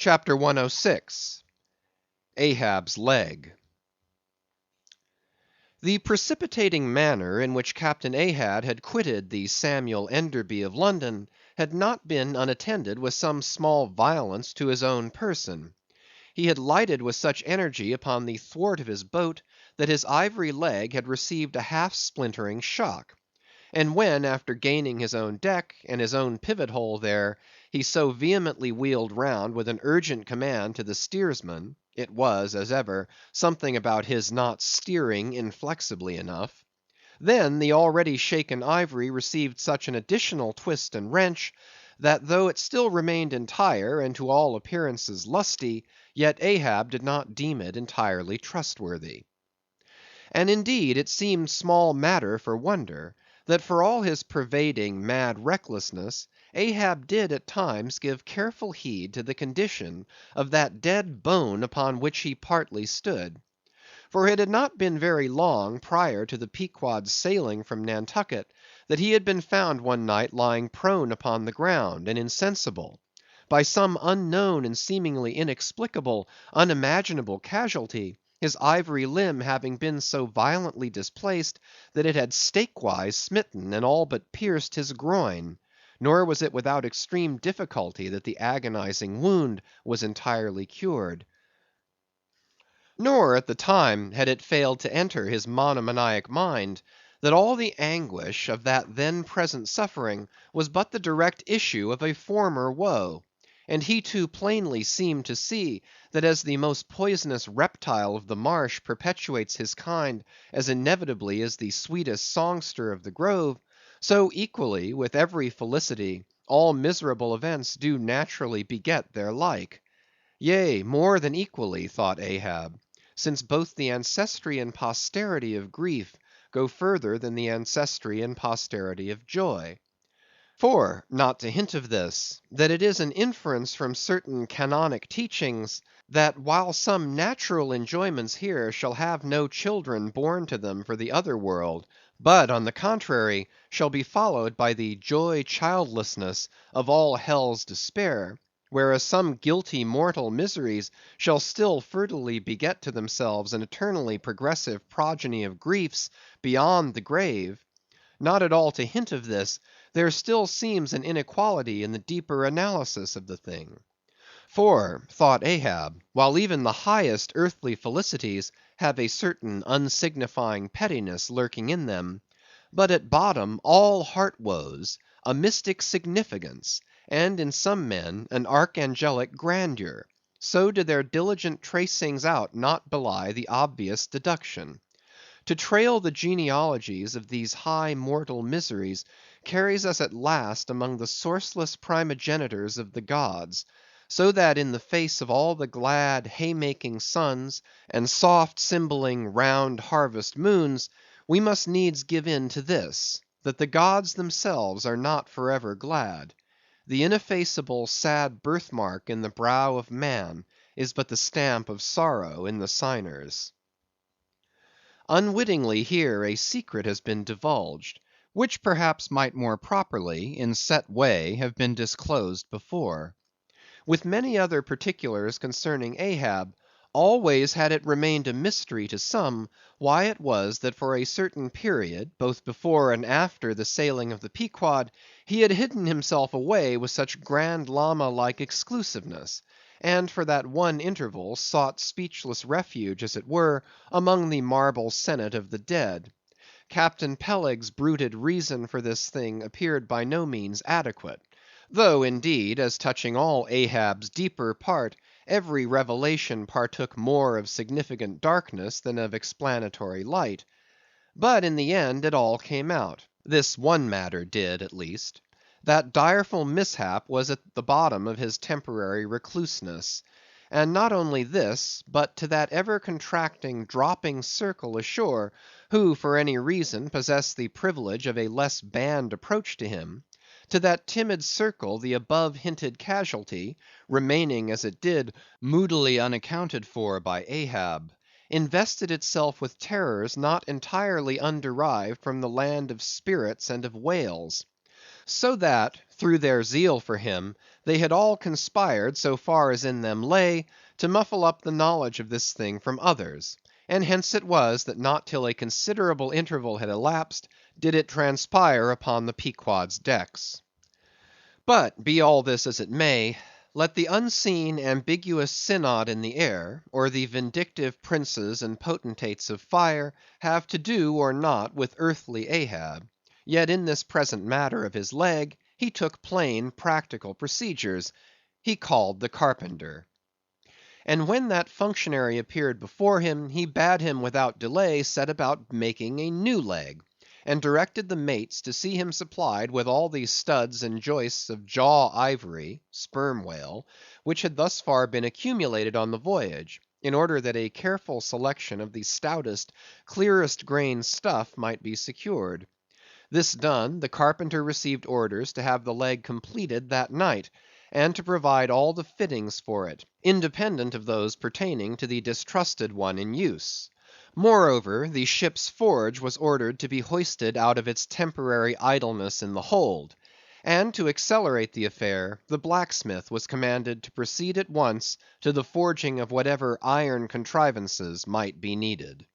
CHAPTER 106. Ahab's Leg. The precipitating manner in which Captain Ahab had quitted the Samuel Enderby of London had not been unattended with some small violence to his own person. He had lighted with such energy upon the thwart of his boat, that his ivory leg had received a half splintering shock; and when, after gaining his own deck, and his own pivot hole there, he so vehemently wheeled round with an urgent command to the steersman, it was, as ever, something about his not steering inflexibly enough; then the already shaken ivory received such an additional twist and wrench, that though it still remained entire, and to all appearances lusty, yet Ahab did not deem it entirely trustworthy. And indeed it seemed small matter for wonder, that for all his pervading mad recklessness, Ahab did at times give careful heed to the condition of that dead bone upon which he partly stood. For it had not been very long prior to the Pequod's sailing from Nantucket, that he had been found one night lying prone upon the ground, and insensible; by some unknown and seemingly inexplicable, unimaginable casualty, his ivory limb having been so violently displaced, that it had stakewise smitten and all but pierced his groin; nor was it without extreme difficulty that the agonizing wound was entirely cured. Nor at the time had it failed to enter his monomaniac mind, that all the anguish of that then present suffering was but the direct issue of a former woe; and he too plainly seemed to see, that as the most poisonous reptile of the marsh perpetuates his kind as inevitably as the sweetest songster of the grove, so equally, with every felicity, all miserable events do naturally beget their like. Yea, more than equally, thought Ahab, since both the ancestry and posterity of grief go further than the ancestry and posterity of joy. For, not to hint of this, that it is an inference from certain canonic teachings, that while some natural enjoyments here shall have no children born to them for the other world, but, on the contrary, shall be followed by the joy childlessness of all hell's despair; whereas some guilty mortal miseries shall still fertilely beget to themselves an eternally progressive progeny of griefs beyond the grave; not at all to hint of this, there still seems an inequality in the deeper analysis of the thing. For, thought Ahab, while even the highest earthly felicities have a certain unsignifying pettiness lurking in them, but at bottom all heart woes a mystic significance, and in some men an archangelic grandeur, so do their diligent tracings out not belie the obvious deduction. To trail the genealogies of these high mortal miseries carries us at last among the sourceless primogenitors of the gods; so that in the face of all the glad haymaking suns, and soft cymballing round harvest moons, we must needs give in to this, that the gods themselves are not for ever glad. The ineffaceable sad birthmark in the brow of man is but the stamp of sorrow in the signers. Unwittingly here a secret has been divulged, which perhaps might more properly, in set way, have been disclosed before. With many other particulars concerning Ahab, always had it remained a mystery to some, why it was that for a certain period, both before and after the sailing of the Pequod, he had hidden himself away with such grand Lama like exclusiveness, and for that one interval sought speechless refuge, as it were, among the marble senate of the dead. Captain Peleg's bruited reason for this thing appeared by no means adequate; though, indeed, as touching all Ahab's deeper part, every revelation partook more of significant darkness than of explanatory light. But in the end it all came out; this one matter did, at least. That direful mishap was at the bottom of his temporary recluseness; and not only this, but to that ever contracting, dropping circle ashore, who for any reason possessed the privilege of a less banned approach to him; to that timid circle the above hinted casualty, remaining as it did moodily unaccounted for by Ahab, invested itself with terrors not entirely underived from the land of spirits and of whales; so that, through their zeal for him, They had all conspired, so far as in them lay, to muffle up the knowledge of this thing from others; and hence it was that not till a considerable interval had elapsed, did it transpire upon the Pequod's decks. But be all this as it may, let the unseen ambiguous synod in the air, or the vindictive princes and potentates of fire, have to do or not with earthly Ahab, yet in this present matter of his leg, he took plain practical procedures. He called the carpenter. And when that functionary appeared before him, he bade him without delay set about making a new leg, and directed the mates to see him supplied with all the studs and joists of jaw ivory (sperm whale) which had thus far been accumulated on the voyage, in order that a careful selection of the stoutest, clearest grained stuff might be secured. This done, the carpenter received orders to have the leg completed that night, and to provide all the fittings for it, independent of those pertaining to the distrusted one in use. Moreover, the ship's forge was ordered to be hoisted out of its temporary idleness in the hold; and to accelerate the affair, the blacksmith was commanded to proceed at once to the forging of whatever iron contrivances might be needed.